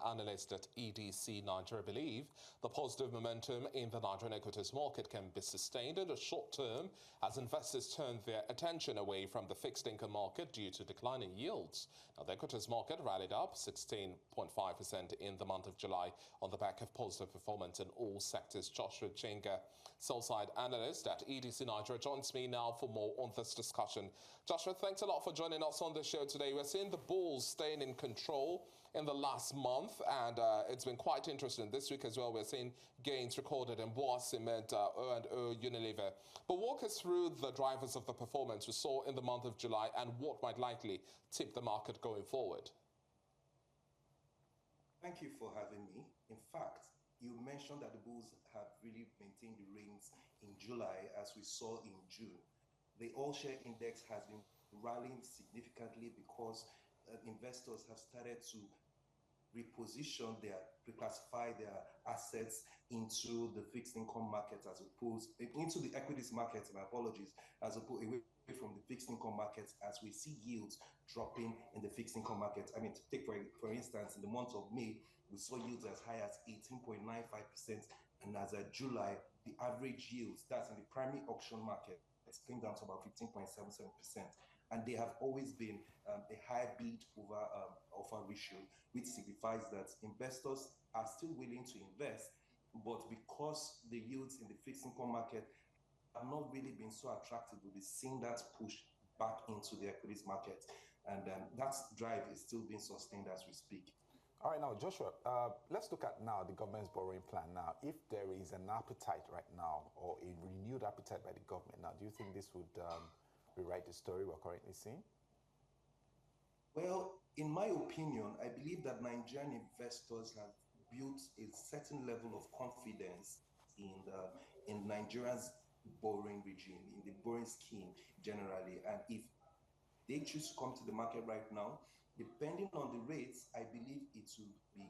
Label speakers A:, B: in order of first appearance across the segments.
A: analysts at EDC Nigeria believe the positive momentum in the Nigerian equities market can be sustained in the short term as investors turn their attention away from the fixed income market due to declining yields. Now, the equities market rallied up 16.5% in the month of July on the back of positive performance in all sectors. Joshua Chinga, sell-side analyst at EDC Nigeria, joins me now for more on this discussion. Joshua, thanks a lot for joining us on the show today. We're seeing the bulls staying in control in the last month, and it's been quite interesting this week as well. We're seeing gains recorded in Boa Cement, O&O, Unilever. But walk us through the drivers of the performance we saw in the month of July and what might likely tip the market going forward.
B: Thank you for having me. In fact, you mentioned that the bulls have really maintained the reins in July, as we saw in June. The all-share index has been rallying significantly because investors have started to reclassify their assets into the fixed income market into the equities market, my apologies, as opposed away from the fixed income markets, as we see yields dropping in the fixed income market. I mean, to take for instance, in the month of May, we saw yields as high as 18.95%, and as of July, the average yields, that's in the primary auction market, it's came down to about 15.77%. And they have always been a high bid over offer ratio, which signifies that investors are still willing to invest, but because the yields in the fixed income market have not really been so attractive, we'll be seeing that push back into the equities market. And that drive is still being sustained as we speak.
C: All right, now, Joshua, let's look at now the government's borrowing plan now. If there is an appetite right now, or a renewed appetite by the government now, do you think this would rewrite the story we're currently seeing?
B: Well, in my opinion, I believe that Nigerian investors have built a certain level of confidence in Nigeria's borrowing regime, in the borrowing scheme generally. And if they choose to come to the market right now, depending on the rates, I believe it will be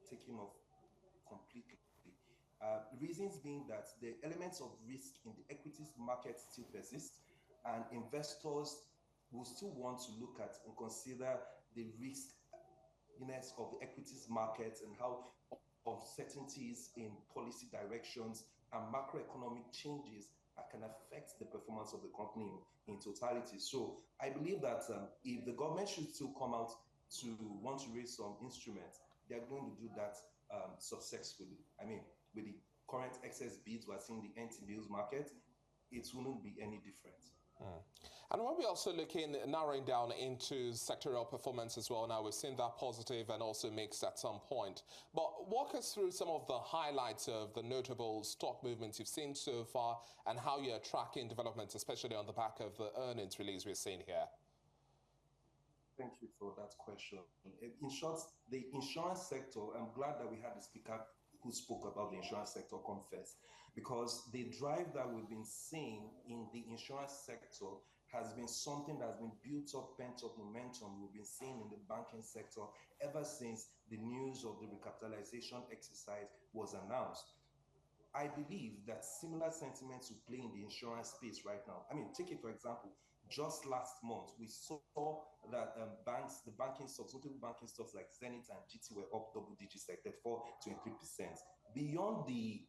B: taken off completely. Reasons being that the elements of risk in the equities market still persist, and investors will still want to look at and consider the riskiness of the equities market and how uncertainties in policy directions and macroeconomic changes can affect the performance of the company in totality. So I believe that if the government should still come out to want to raise some instruments, they're going to do that successfully. I mean, with the current excess bids we're seeing in the NT-bills market, it wouldn't be any different.
A: And when we're also narrowing down into sectoral performance as well, now we've seen that positive and also mixed at some point. But walk us through some of the highlights of the notable stock movements you've seen so far and how you're tracking developments, especially on the back of the earnings release we're seeing here.
B: Thank you for that question. In short, the insurance sector, I'm glad that we had the speaker who spoke about the insurance sector come first, because the drive that we've been seeing in the insurance sector has been something that's been built up, pent-up momentum we've been seeing in the banking sector ever since the news of the recapitalization exercise was announced. I believe that similar sentiments will play in the insurance space right now. I mean, take it for example, just last month, we saw that the banking stocks, notable banking stocks like Zenith and GT were up double digits, like 34-23%. Beyond the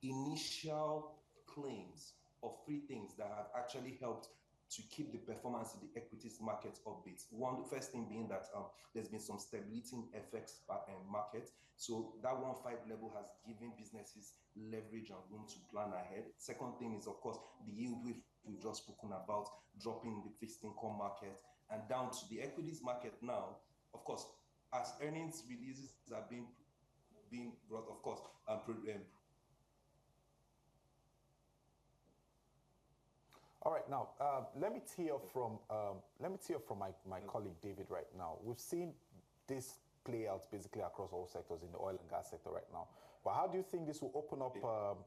B: initial claims of three things that have actually helped to keep the performance of the equities market upbeat. The first thing being that there's been some stability in FX market. So that 1.5 level has given businesses leverage and room to plan ahead. Second thing is, of course, the yield we've just spoken about, dropping the fixed income market and down to the equities market now. Of course, as earnings releases are being brought, of course,
C: all right, now let me tee up from my colleague David right now. We've seen this play out basically across all sectors in the oil and gas sector right now. But how do you think this will open up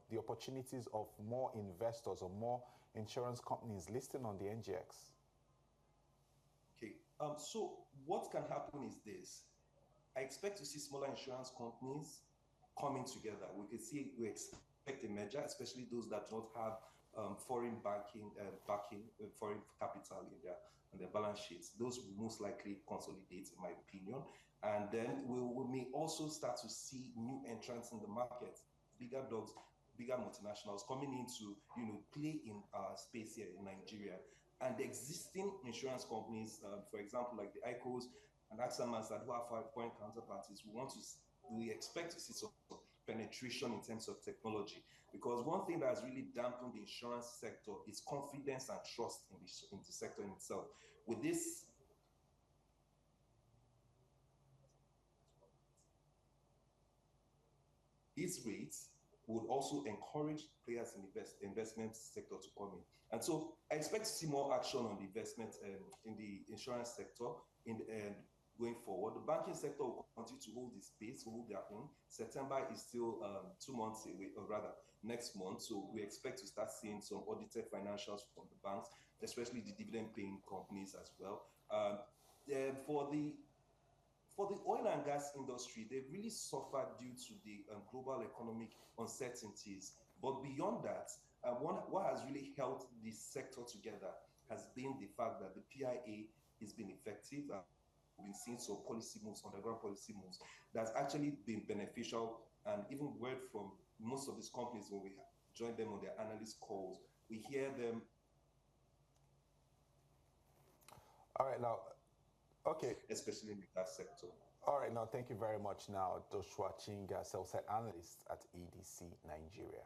C: the opportunities of more investors or more insurance companies listing on the NGX?
B: Okay, so what can happen is this. I expect to see smaller insurance companies coming together. We expect a merger, especially those that don't have foreign foreign capital in their balance sheets. Those will most likely consolidate, in my opinion. And then we may also start to see new entrants in the market, bigger dogs, bigger multinationals coming in to, play in our space here in Nigeria. And the existing insurance companies, for example, like the ICOs and AXA that who are foreign counterparties, we expect to see some penetration in terms of technology. Because one thing that has really dampened the insurance sector is confidence and trust in the sector in itself. With this these rates would also encourage players in the investment sector to come in. And so I expect to see more action on the investment in the insurance sector going forward. The banking sector will continue to hold its pace, hold their own. September is still 2 months away, or rather next month. So we expect to start seeing some audited financials from the banks, especially the dividend-paying companies as well. For the oil and gas industry, they've really suffered due to the global economic uncertainties. But beyond that, what has really held the sector together has been the fact that the PIA has been effective. We've been seeing some policy moves, underground policy moves, that's actually been beneficial. And even word from most of these companies, when we join them on their analyst calls, we hear them.
C: All right, now, okay.
B: Especially in the gas sector.
C: All right, now, thank you very much now, Joshua Chinga, sell-side analyst at EDC Nigeria.